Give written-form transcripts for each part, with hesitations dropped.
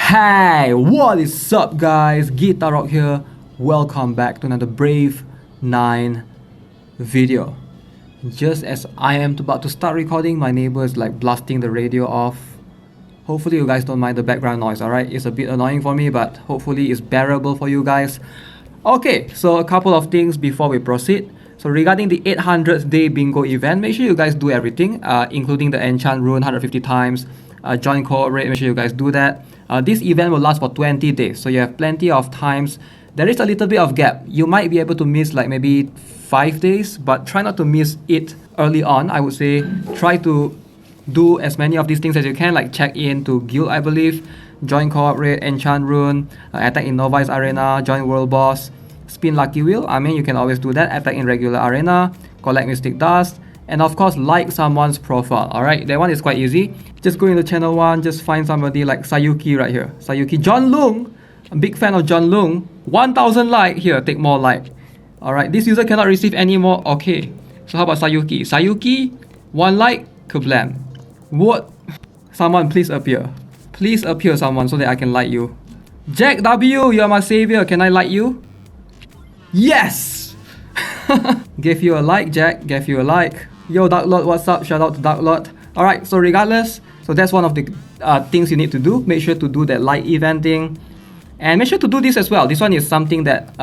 Hey, what is up guys? Guitar Rock here. Welcome back to another Brave 9 video. Just as I am about to start recording, my neighbor is like blasting the radio off. Hopefully you guys don't mind the background noise, alright? It's a bit annoying for me, but hopefully it's bearable for you guys. Okay, so a couple of things before we proceed. So regarding the 800th day bingo event, make sure you guys do everything, including the enchant rune 150 times, join cooperate, make sure you guys do that. This event will last for 20 days, so you have plenty of times. There is a little bit of gap. You might be able to miss like maybe 5 days, but try not to miss it early on. I would say try to do as many of these things as you can, like check in to guild, I believe, join cooperate, enchant rune, attack in novice arena, join world boss, spin lucky wheel. I mean, you can always do that. Attack in regular arena, collect mystic dust, and of course like someone's profile. Alright, that one is quite easy. Just go into channel 1, just find somebody like Sayuki right here. Sayuki, John Lung, a big fan of John Lung. 1000 like, here, take more like. Alright, this user cannot receive any more. Okay, so how about Sayuki? Sayuki, 1 like, kablam. What? Someone please appear. Please appear someone so that I can like you. Jack W, you are my savior. Can I like you? Yes! Gave you a like, Jack. Gave you a like. Yo, Dark Lord, what's up? Shout out to Dark Lord. Alright, so regardless, so that's one of the things you need to do. Make sure to do that light event thing. And make sure to do this as well. This one is something that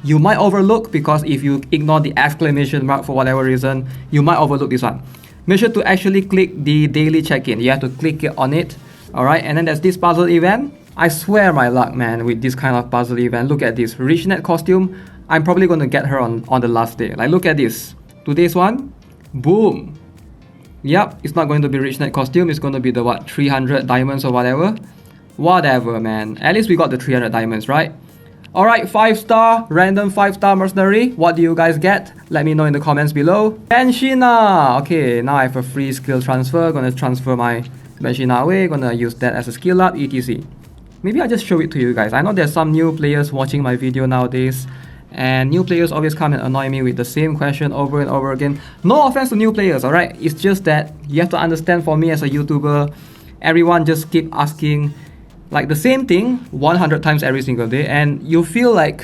you might overlook, because if you ignore the exclamation mark for whatever reason, you might overlook this one. Make sure to actually click the daily check-in. You have to click it on it. Alright, and then there's this puzzle event. I swear my luck, man, with this kind of puzzle event. Look at this. Richnet costume. I'm probably going to get her on the last day. Like, look at this. Today's one. Boom. Yep, it's not going to be Richnet costume. It's going to be the, what, 300 diamonds or whatever. Whatever, man. At least we got the 300 diamonds, right? Alright, 5-star, random 5-star mercenary. What do you guys get? Let me know in the comments below. Benshina! Okay, now I have a free skill transfer. Gonna transfer my Benshina away. Gonna use that as a skill up, etc. Maybe I'll just show it to you guys. I know there's some new players watching my video nowadays, and new players always come and annoy me with the same question over and over again. No offense to new players, alright? It's just that you have to understand, for me as a YouTuber, everyone just keep asking like the same thing 100 times every single day, and you feel like,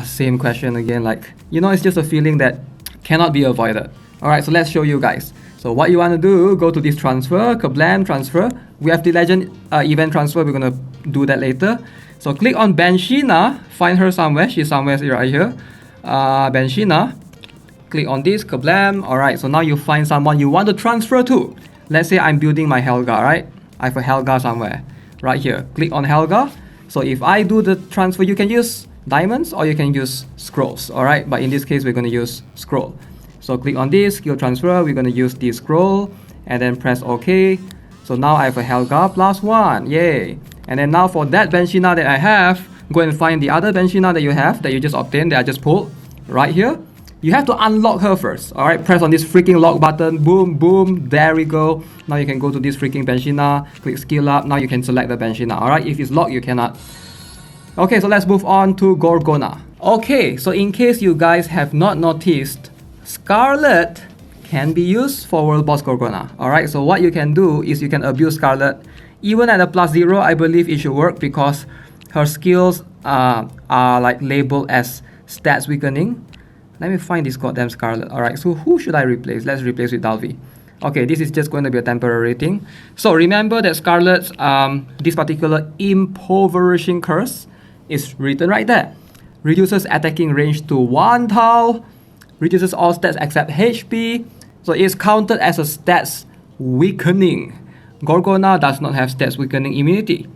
same question again. Like, you know, it's just a feeling that cannot be avoided. Alright, so let's show you guys. So what you want to do, go to this transfer, kablam, transfer. We have the legend event transfer, we're gonna do that later. So click on Benshina, find her somewhere, she's somewhere right here. Benshina, click on this, kablam. Alright, so now you find someone you want to transfer to. Let's say I'm building my Helga, right? I have a Helga somewhere, right here. Click on Helga. So if I do the transfer, you can use diamonds or you can use scrolls, alright? But in this case, we're gonna use scroll. So click on this, skill transfer, we're gonna use this scroll, and then press OK. So now I have a Helga +1, yay! And then now for that Benshina that I have, go and find the other Benshina that you have, that you just obtained, that I just pulled, right here. You have to unlock her first, alright? Press on this freaking lock button, boom, boom, there we go. Now you can go to this freaking Benshina, click skill up, now you can select the Benshina, alright? If it's locked, you cannot. Okay, so let's move on to Gorgona. Okay, so in case you guys have not noticed, Scarlet can be used for World Boss Gorgona. Alright, so what you can do is you can abuse Scarlet. Even at a +0, I believe it should work, because her skills are like labeled as stats weakening. Let me find this goddamn Scarlet. Alright, so who should I replace? Let's replace with Dalvi. Okay, this is just going to be a temporary thing. So remember that Scarlet's this particular impoverishing curse is written right there. Reduces attacking range to 1 thou. Reduces all stats except HP. So it's counted as a stats weakening. Gorgona does not have stats weakening immunity.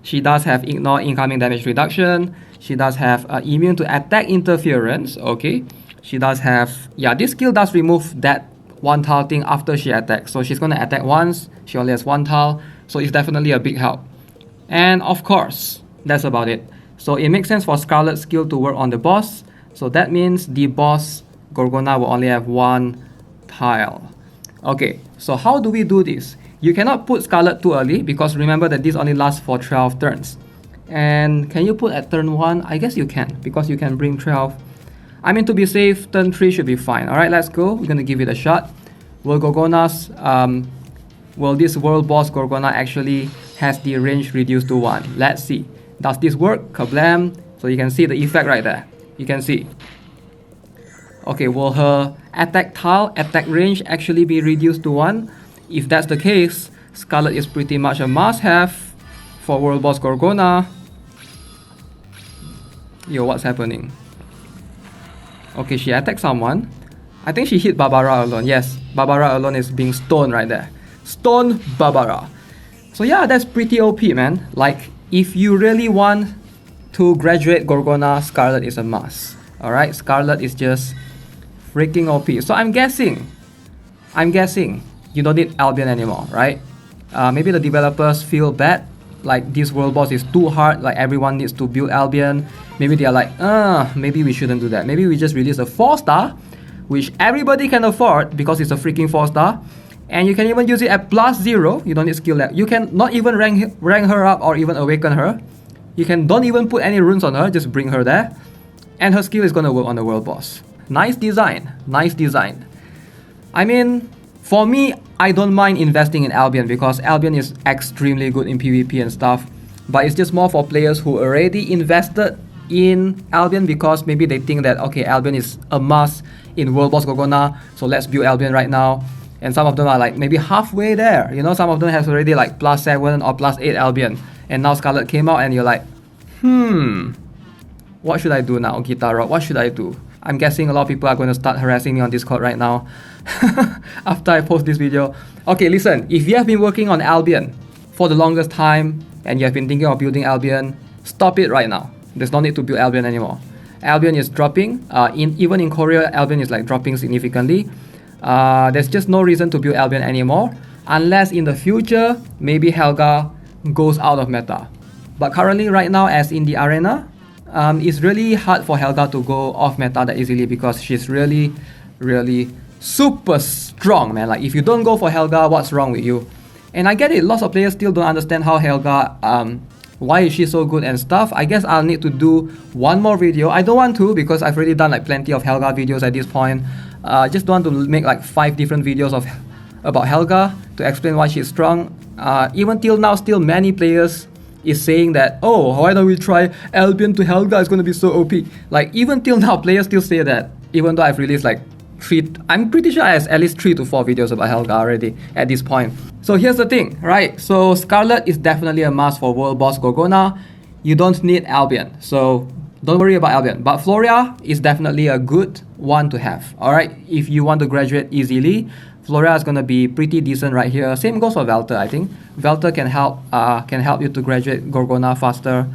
She does have ignore incoming damage reduction. She does have immune to attack interference. Okay. She does have, yeah, this skill does remove that 1 thou thing after she attacks. So she's going to attack once. She only has 1 thou. So it's definitely a big help. And of course, that's about it. So it makes sense for Scarlet's skill to work on the boss. So that means the boss Gorgona will only have 1 tile. Okay, so how do we do this? You cannot put Scarlet too early, because remember that this only lasts for 12 turns. And can you put at turn 1? I guess you can, because you can bring 12. I mean, to be safe, turn 3 should be fine. Alright, let's go. We're gonna give it a shot. Will Gorgona's will this world boss Gorgona actually has the range reduced to 1. Let's see. Does this work? Kablam. So you can see the effect right there. You can see. Okay, will her attack tile, attack range actually be reduced to 1? If that's the case, Scarlet is pretty much a must-have for World Boss Gorgona. Yo, what's happening? Okay, she attacked someone. I think she hit Barbara alone. Yes, Barbara alone is being stoned right there. Stone Barbara. So yeah, that's pretty OP, man. Like, if you really want to graduate Gorgona, Scarlet is a must. Alright, Scarlet is just freaking OP. So I'm guessing you don't need Albion anymore, right? Maybe the developers feel bad, like this world boss is too hard, like everyone needs to build Albion. Maybe they are like, maybe we shouldn't do that. Maybe we just release a 4-star, which everybody can afford because it's a freaking 4-star. And you can even use it at +0. You don't need skill level. You can not even rank her up or even awaken her. You can don't even put any runes on her, just bring her there. And her skill is gonna work on the world boss. Nice design, nice design. I mean, for me, I don't mind investing in Albion because Albion is extremely good in PvP and stuff. But it's just more for players who already invested in Albion because maybe they think that, okay, Albion is a must in World Boss Gorgona, so let's build Albion right now. And some of them are like maybe halfway there. You know, some of them has already like +7 or +8 Albion. And now Scarlet came out and you're like, what should I do now, Guitar Rock? What should I do? I'm guessing a lot of people are going to start harassing me on Discord right now after I post this video. Okay, listen, if you have been working on Albion for the longest time and you have been thinking of building Albion, stop it right now. There's no need to build Albion anymore. Albion is dropping. Even in Korea, Albion is like dropping significantly. There's just no reason to build Albion anymore unless in the future maybe Helga goes out of meta. But currently right now, as in the arena, it's really hard for Helga to go off meta that easily because she's really super strong, man. Like if you don't go for Helga, what's wrong with you? And I get it, lots of players still don't understand how Helga, why is she so good and stuff. I guess I'll need to do one more video. I don't want to because I've already done like plenty of Helga videos at this point. Just don't want to make like 5 different videos about Helga to explain why she's strong. Even till now, still many players is saying that, oh, why don't we try Albion to Helga, it's going to be so OP. Like even till now, players still say that, even though I've released like I'm pretty sure I have at least 3 to 4 videos about Helga already at this point. So here's the thing, right? So Scarlet is definitely a must for World Boss Gorgona. You don't need Albion, so don't worry about Albion. But Floria is definitely a good one to have, alright? If you want to graduate easily, Floria is gonna be pretty decent right here. Same goes for Velta, I think. Velta can help you to graduate Gorgona faster.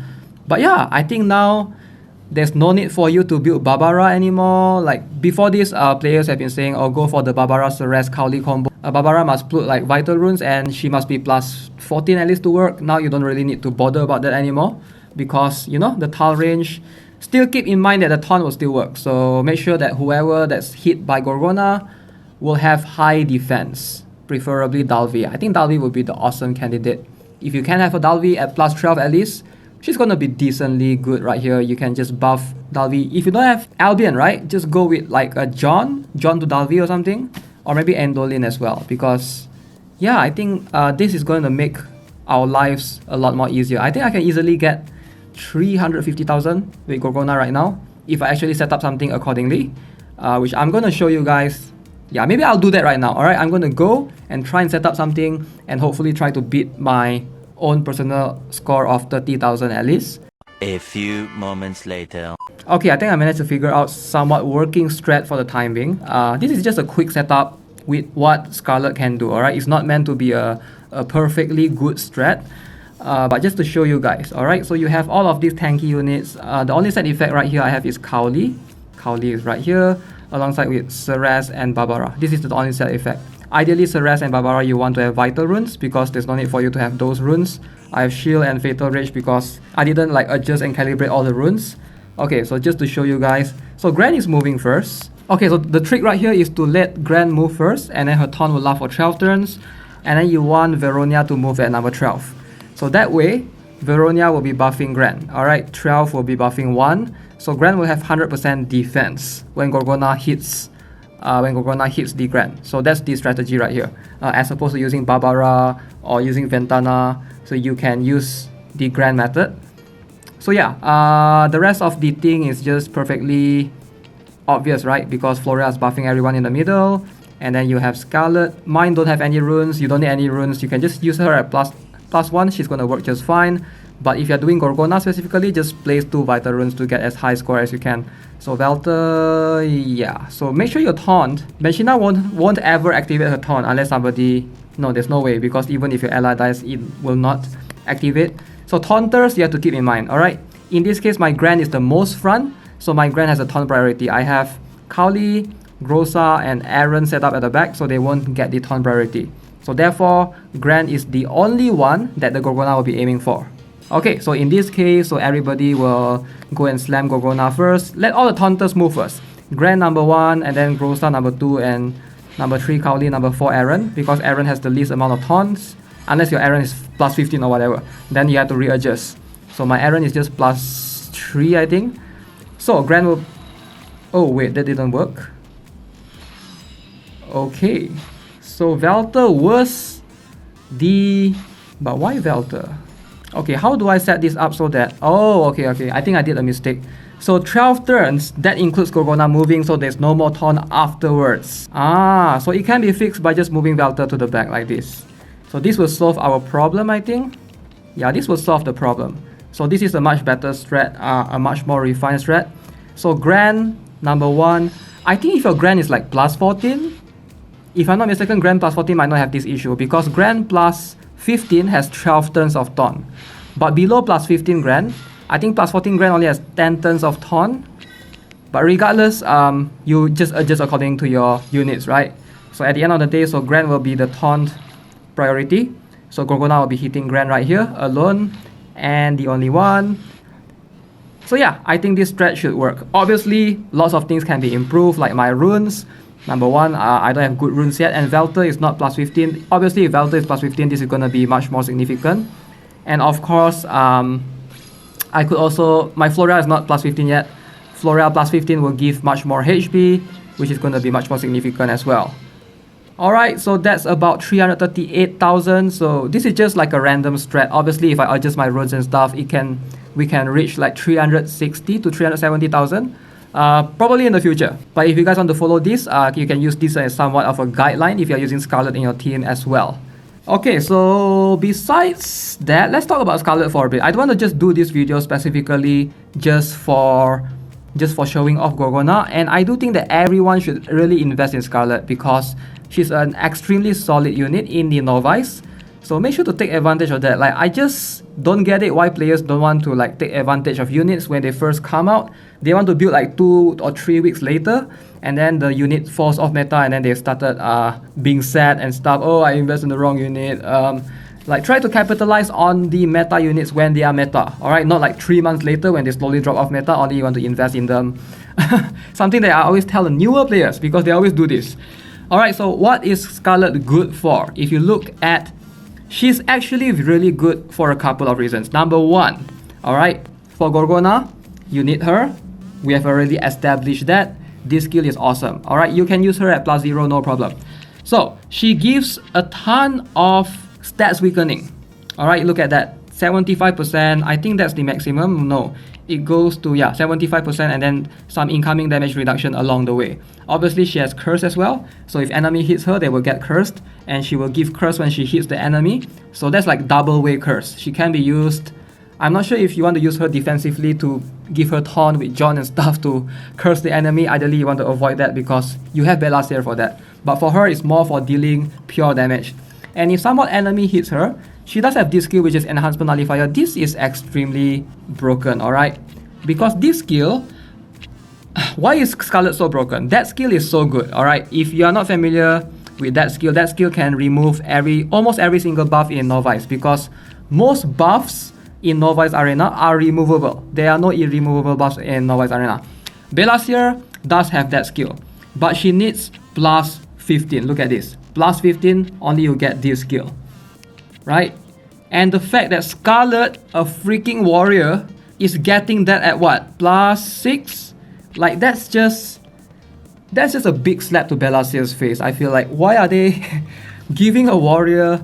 But yeah, I think now there's no need for you to build Barbara anymore. Like before this, players have been saying, oh, go for the Barbara Ceres Cowley combo. Barbara must put like vital runes and she must be +14 at least to work. Now you don't really need to bother about that anymore because, you know, the tile range. Still keep in mind that the taunt will still work. So make sure that whoever that's hit by Gorgona will have high defense, preferably Dalvi. I think Dalvi would be the awesome candidate. If you can have a Dalvi at +12 at least, she's gonna be decently good right here. You can just buff Dalvi. If you don't have Albion, right, just go with like a John to Dalvi or something, or maybe Endolin as well. Because yeah, I think this is going to make our lives a lot more easier. I think I can easily get 350,000 with Gorgona right now if I actually set up something accordingly, which I'm gonna show you guys. Yeah, maybe I'll do that right now. Alright, I'm gonna go and try and set up something and hopefully try to beat my own personal score of 30,000 at least. A few moments later. Okay, I think I managed to figure out somewhat working strat for the time being. This is just a quick setup with what Scarlet can do, alright? It's not meant to be a perfectly good strat, but just to show you guys, alright? So you have all of these tanky units. The only side effect right here I have is Cowley. Cowley is right here, alongside with Ceres and Barbara. This is the only side effect. Ideally, Ceres and Barbara, you want to have vital runes because there's no need for you to have those runes. I have shield and fatal rage because I didn't like adjust and calibrate all the runes. Okay, so just to show you guys. So Gran is moving first. Okay, so the trick right here is to let Gran move first and then her taunt will last for 12 turns. And then you want Veronia to move at number 12. So that way, Veronia will be buffing Gran. Alright, 12 will be buffing 1. So Gran will have 100% defense when Gorgona hits the Gran. So that's the strategy right here. As opposed to using Barbara or using Ventana so you can use the Grand method. So yeah, the rest of the thing is just perfectly obvious, right? Because Floria is buffing everyone in the middle, and then you have Scarlet. Mine don't have any runes, you don't need any runes, you can just use her at +1, she's gonna work just fine. But if you're doing Gorgona specifically, just place 2 vital runes to get as high score as you can. So Velta, yeah. So make sure you taunt. Benchina won't ever activate her taunt unless somebody... No, there's no way, because even if your ally dies, it will not activate. So taunters, you have to keep in mind, alright? In this case, my Grand is the most front, so my Grand has a taunt priority. I have Cowley, Grosa, and Aaron set up at the back, so they won't get the taunt priority. So therefore, Grand is the only one that the Gorgona will be aiming for. Okay, so in this case, so everybody will go and slam Gorgona first. Let all the taunters move first. Grand number 1, and then Grosa number 2, and number 3 Cowley, number 4 Aaron, because Aaron has the least amount of taunts. Unless your Aaron is +15 or whatever, then you have to readjust. So my Aaron is just +3, I think. So Grand will... Oh wait, that didn't work. Okay, so Velta was the... But why Velta? Okay, how do I set this up so that... Oh, okay, I think I did a mistake. So 12 turns, that includes Gorgona moving, so there's no more taunt afterwards. Ah, so it can be fixed by just moving Velta to the back like this. So this will solve our problem, I think. Yeah, this will solve the problem. So this is a much better strat, a much more refined strat. So Grand number 1, I think if your Grand is like +14, if I'm not mistaken, Grand +14 might not have this issue, because Grand +15 has 12 turns of taunt. But below +15 Grand, I think +14 Grand only has 10 turns of taunt. But regardless, you just adjust according to your units, right? So at the end of the day, so Grand will be the taunt priority. So Gorgona will be hitting Grand right here, alone, and the only one. So yeah, I think this strat should work. Obviously, lots of things can be improved, like my runes. Number 1, I don't have good runes yet, and Velta is not +15. Obviously, if Velta is +15, this is going to be much more significant. And of course, I could also... My Floria is not +15 yet. Floria +15 will give much more HP, which is going to be much more significant as well. Alright, so that's about 338,000. So this is just like a random strat. Obviously, if I adjust my runes and stuff, we can reach like 360 to 370,000. Probably in the future. But if you guys want to follow this, you can use this as somewhat of a guideline if you're using Scarlet in your team as well. Okay, so besides that, let's talk about Scarlet for a bit. I don't want to just do this video specifically just for showing off Gorgona, and I do think that everyone should really invest in Scarlet because she's an extremely solid unit in the Novice. So make sure to take advantage of that. Like, I just don't get it why players don't want to like take advantage of units when they first come out. They want to build like 2 or 3 weeks later, and then the unit falls off meta, and then they started being sad and stuff. Oh, I invest in the wrong unit. Like, try to capitalize on the meta units when they are meta. Alright, not like 3 months later when they slowly drop off meta, only you want to invest in them. Something that I always tell the newer players because they always do this. Alright, so what is Scarlet good for? If you look at... She's actually really good for a couple of reasons. Number 1, alright, for Gorgona, you need her. We have already established that. This skill is awesome. Alright, you can use her at +0, no problem. So, she gives a ton of stats weakening. Alright, look at that. 75%, I think that's the maximum. No, it goes to, yeah, 75%, and then some incoming damage reduction along the way. Obviously, she has curse as well, so if enemy hits her, they will get cursed, and she will give curse when she hits the enemy. So that's like double way curse. She can be used... I'm not sure if you want to use her defensively to give her taunt with John and stuff to curse the enemy. Ideally, you want to avoid that because you have Bellaseer for that. But for her, it's more for dealing pure damage. And if somewhat enemy hits her, she does have this skill, which is Enhancement Nullifier. This is extremely broken, alright? Because this skill... Why is Scarlet so broken? That skill is so good, alright? If you are not familiar with that skill can remove almost every single buff in Novice, because most buffs in Novice Arena are removable. There are no irremovable buffs in Novice Arena. Bellaseer does have that skill, but she needs +15. Look at this. +15, only you get this skill. Right? And the fact that Scarlet, a freaking warrior, is getting that at what? +6? Like, that's just a big slap to Bellaseer's face. I feel like, why are they giving a warrior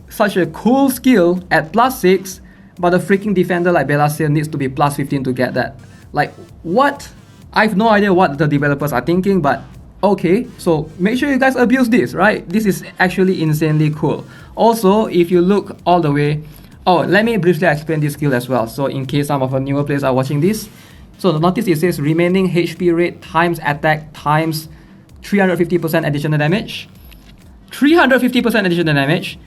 such a cool skill at +6, but a freaking defender like Belasia needs to be +15 to get that. Like, what? I have no idea what the developers are thinking, but okay. So make sure you guys abuse this, right? This is actually insanely cool. Also, if you look all the way, oh, let me briefly explain this skill as well. So in case some of the newer players are watching this, so notice it says remaining HP rate times attack times 350% additional damage. 350% additional damage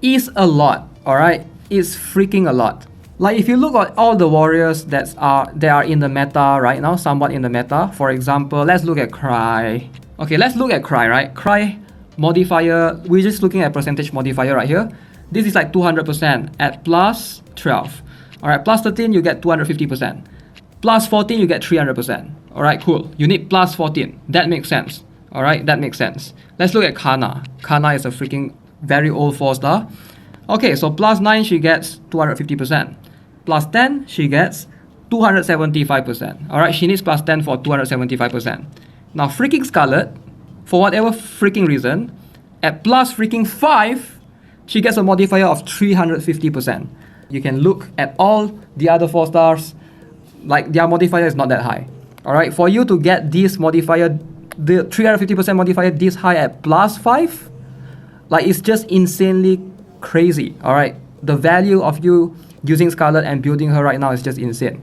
is a lot, alright? It's freaking a lot. Like, if you look at all the warriors that are in the meta right now, somewhat in the meta. For example, let's look at Cry. Okay, let's look at Cry, right? Cry modifier, we're just looking at percentage modifier right here. This is like 200% at +12. Alright, +13 you get 250%. +14 you get 300%. Alright, cool. You need +14. That makes sense. Alright, that makes sense. Let's look at Kana. Kana is a freaking very old 4-star. Okay, so +9 she gets 250%. +10 she gets 275%. Alright, she needs +10 for 275%. Now freaking Scarlet, for whatever freaking reason, at +5 she gets a modifier of 350%. You can look at all the other 4-stars, like their modifier is not that high. Alright, for you to get this modifier, the 350% modifier this high at +5, like, it's just insanely crazy. Alright, the value of you using Scarlet and building her right now is just insane.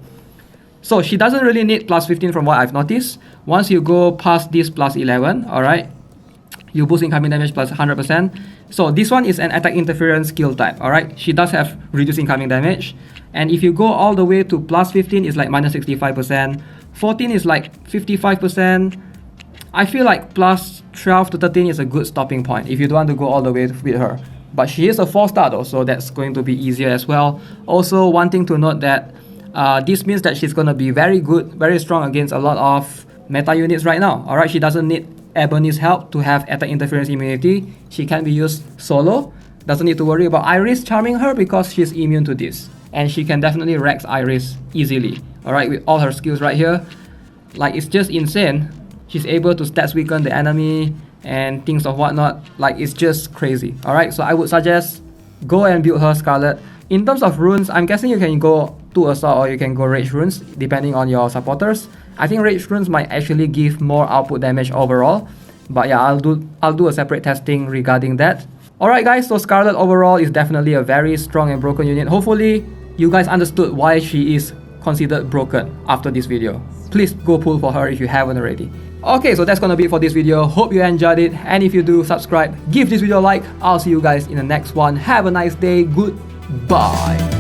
So she doesn't really need +15 from what I've noticed. Once you go past this +11, alright, you boost incoming damage +100%. So this one is an attack interference skill type, alright? She does have reduced incoming damage. And if you go all the way to +15, it's like -65%. 14 is like 55%. I feel like +12 to 13 is a good stopping point if you don't want to go all the way with her. But she is a 4-star though, so that's going to be easier as well. Also, one thing to note that this means that she's going to be very good, very strong against a lot of meta units right now. Alright, she doesn't need Ebony's help to have attack interference immunity. She can be used solo. Doesn't need to worry about Iris charming her because she's immune to this. And she can definitely Rex Iris easily. Alright, with all her skills right here. Like, it's just insane. She's able to stats weaken the enemy and things of whatnot. Like, it's just crazy. Alright, so I would suggest go and build her Scarlet. In terms of runes, I'm guessing you can go 2 Assault or you can go Rage runes depending on your supporters. I think Rage runes might actually give more output damage overall. But yeah, I'll do a separate testing regarding that. Alright guys, so Scarlet overall is definitely a very strong and broken unit. Hopefully you guys understood why she is considered broken after this video. Please go pull for her if you haven't already. Okay, so that's gonna be it for this video. Hope you enjoyed it, and if you do, subscribe, give this video a like. I'll see you guys in the next one. Have a nice day. Goodbye.